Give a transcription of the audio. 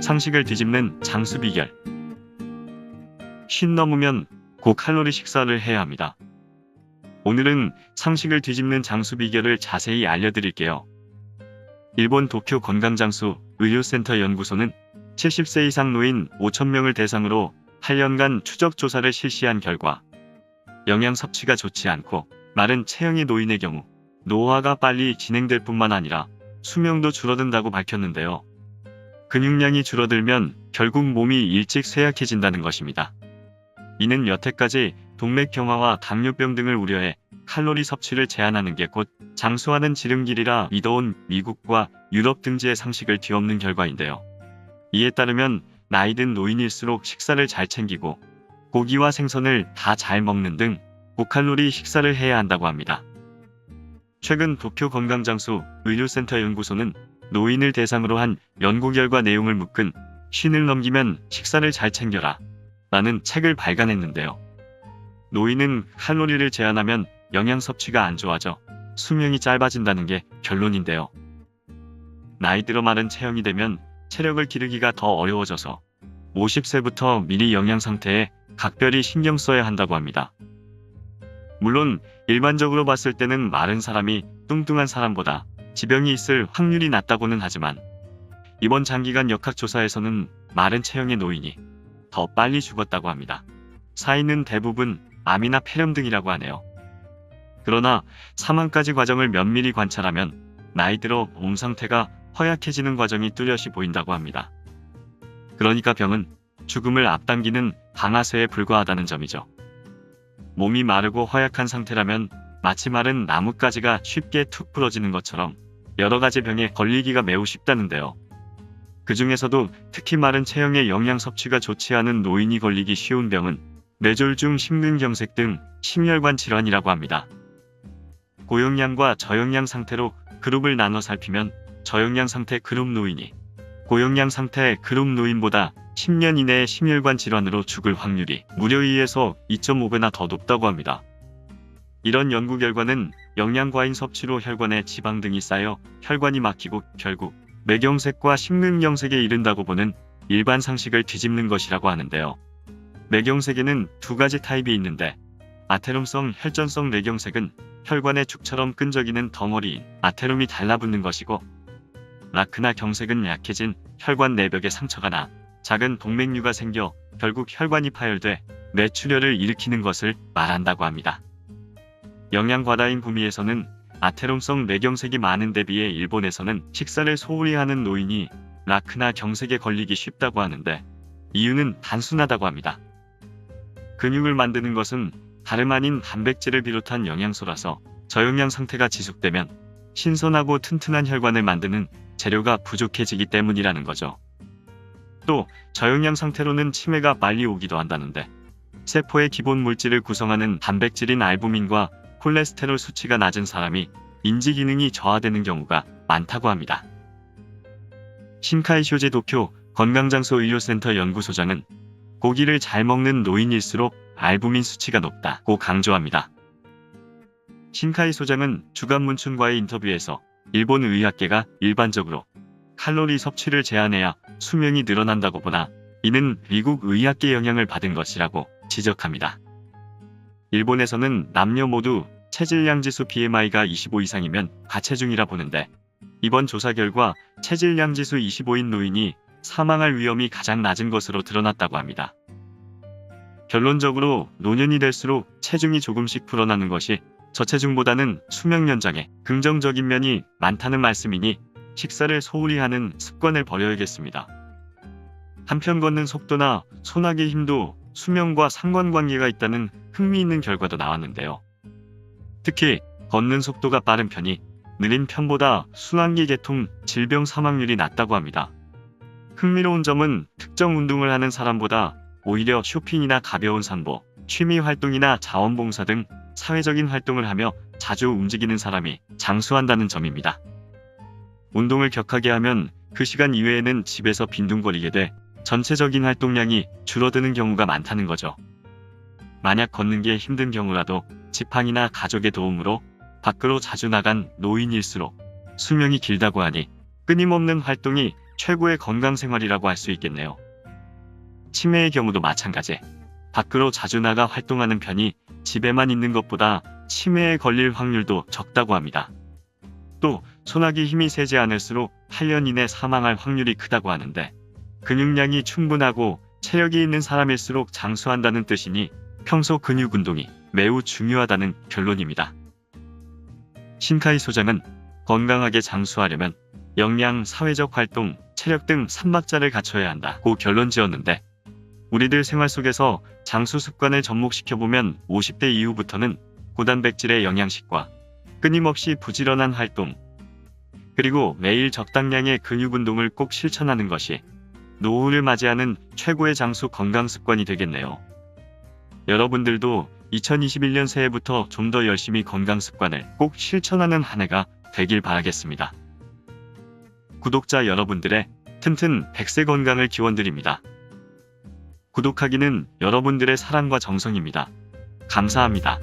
상식을 뒤집는 장수 비결. 쉰 넘으면 고칼로리 식사를 해야 합니다. 오늘은 상식을 뒤집는 장수 비결을 자세히 알려드릴게요. 일본 도쿄 건강장수 의료센터 연구소는 70세 이상 노인 5,000명을 대상으로 8년간 추적 조사를 실시한 결과 영양 섭취가 좋지 않고 마른 체형의 노인의 경우 노화가 빨리 진행될 뿐만 아니라 수명도 줄어든다고 밝혔는데요. 근육량이 줄어들면 결국 몸이 일찍 쇠약해진다는 것입니다. 이는 여태까지 동맥경화와 당뇨병 등을 우려해 칼로리 섭취를 제한하는 게 곧 장수하는 지름길이라 믿어온 미국과 유럽 등지의 상식을 뒤엎는 결과인데요. 이에 따르면 나이든 노인일수록 식사를 잘 챙기고 고기와 생선을 다 잘 먹는 등 고칼로리 식사를 해야 한다고 합니다. 최근 도쿄 건강장수 의료센터 연구소는 노인을 대상으로 한 연구 결과 내용을 묶은 쉰을 넘기면 식사를 잘 챙겨라 라는 책을 발간했는데요. 노인은 칼로리를 제한하면 영양 섭취가 안 좋아져 수명이 짧아진다는 게 결론인데요. 나이 들어 마른 체형이 되면 체력을 기르기가 더 어려워져서 50세부터 미리 영양 상태에 각별히 신경 써야 한다고 합니다. 물론 일반적으로 봤을 때는 마른 사람이 뚱뚱한 사람보다 지병이 있을 확률이 낮다고는 하지만 이번 장기간 역학조사에서는 마른 체형의 노인이 더 빨리 죽었다고 합니다. 사인은 대부분 암이나 폐렴 등이라고 하네요. 그러나 사망까지 과정을 면밀히 관찰하면 나이 들어 몸 상태가 허약해지는 과정이 뚜렷이 보인다고 합니다. 그러니까 병은 죽음을 앞당기는 방아쇠에 불과하다는 점이죠. 몸이 마르고 허약한 상태라면 마치 마른 나뭇가지가 쉽게 툭 부러지는 것처럼 여러 가지 병에 걸리기가 매우 쉽다는데요. 그 중에서도 특히 마른 체형의 영양 섭취가 좋지 않은 노인이 걸리기 쉬운 병은 뇌졸중, 심근경색 등 심혈관 질환이라고 합니다. 고영양과 저영양 상태로 그룹을 나눠 살피면 저영양 상태 그룹 노인이 고영양 상태 그룹 노인보다 10년 이내에 심혈관 질환으로 죽을 확률이 무려 2에서 2.5배나 더 높다고 합니다. 이런 연구 결과는 영양과인 섭취로 혈관에 지방 등이 쌓여 혈관이 막히고 결국 뇌경색과 심근경색에 이른다고 보는 일반 상식을 뒤집는 것이라고 하는데요. 뇌경색에는 두 가지 타입이 있는데 아테롬성 혈전성 뇌경색은 혈관에 죽처럼 끈적이는 덩어리인 아테롬이 달라붙는 것이고 라크나 경색은 약해진 혈관 내벽에 상처가 나 작은 동맥류가 생겨 결국 혈관이 파열돼 뇌출혈을 일으키는 것을 말한다고 합니다. 영양과다인 북미에서는 아테롬성 뇌경색이 많은 데 비해 일본에서는 식사를 소홀히 하는 노인이 라크나 경색에 걸리기 쉽다고 하는데 이유는 단순하다고 합니다. 근육을 만드는 것은 다름 아닌 단백질을 비롯한 영양소라서 저영양 상태가 지속되면 신선하고 튼튼한 혈관을 만드는 재료가 부족해지기 때문이라는 거죠. 또 저영양 상태로는 치매가 빨리 오기도 한다는데 세포의 기본 물질을 구성하는 단백질인 알부민과 콜레스테롤 수치가 낮은 사람이 인지 기능이 저하되는 경우가 많다고 합니다. 신카이 쇼지 도쿄 건강장수 의료센터 연구소장은 고기를 잘 먹는 노인일수록 알부민 수치가 높다고 강조합니다. 신카이 소장은 주간 문춘과의 인터뷰에서 일본 의학계가 일반적으로 칼로리 섭취를 제한해야 수명이 늘어난다고 보나 이는 미국 의학계 영향을 받은 것이라고 지적합니다. 일본에서는 남녀 모두 체질량지수 BMI가 25 이상이면 과체중이라 보는데 이번 조사 결과 체질량지수 25인 노인이 사망할 위험이 가장 낮은 것으로 드러났다고 합니다. 결론적으로 노년이 될수록 체중이 조금씩 불어나는 것이 저체중보다는 수명 연장에 긍정적인 면이 많다는 말씀이니 식사를 소홀히 하는 습관을 버려야겠습니다. 한편 걷는 속도나 손아귀 힘도 수명과 상관관계가 있다는 흥미있는 결과도 나왔는데요. 특히 걷는 속도가 빠른 편이 느린 편보다 순환기 계통 질병 사망률이 낮다고 합니다. 흥미로운 점은 특정 운동을 하는 사람보다 오히려 쇼핑이나 가벼운 산보, 취미 활동이나 자원봉사 등 사회적인 활동을 하며 자주 움직이는 사람이 장수한다는 점입니다. 운동을 격하게 하면 그 시간 이외에는 집에서 빈둥거리게 돼 전체적인 활동량이 줄어드는 경우가 많다는 거죠. 만약 걷는 게 힘든 경우라도 지팡이나 가족의 도움으로 밖으로 자주 나간 노인일수록 수명이 길다고 하니 끊임없는 활동이 최고의 건강 생활이라고 할 수 있겠네요. 치매의 경우도 마찬가지. 밖으로 자주 나가 활동하는 편이 집에만 있는 것보다 치매에 걸릴 확률도 적다고 합니다. 또 손아귀 힘이 세지 않을수록 8년 이내 사망할 확률이 크다고 하는데, 근육량이 충분하고 체력이 있는 사람일수록 장수한다는 뜻이니 평소 근육 운동이 매우 중요하다는 결론입니다. 신카이 소장은 건강하게 장수하려면 역량, 사회적 활동, 체력 등 3박자를 갖춰야 한다고 결론 지었는데, 우리들 생활 속에서 장수 습관을 접목시켜보면 50대 이후부터는 고단백질의 영양식과 끊임없이 부지런한 활동, 그리고 매일 적당량의 근육 운동을 꼭 실천하는 것이 노후를 맞이하는 최고의 장수 건강 습관이 되겠네요. 여러분들도 2021년 새해부터 좀 더 열심히 건강 습관을 꼭 실천하는 한 해가 되길 바라겠습니다. 구독자 여러분들의 튼튼 100세 건강을 기원드립니다. 구독하기는 여러분들의 사랑과 정성입니다. 감사합니다.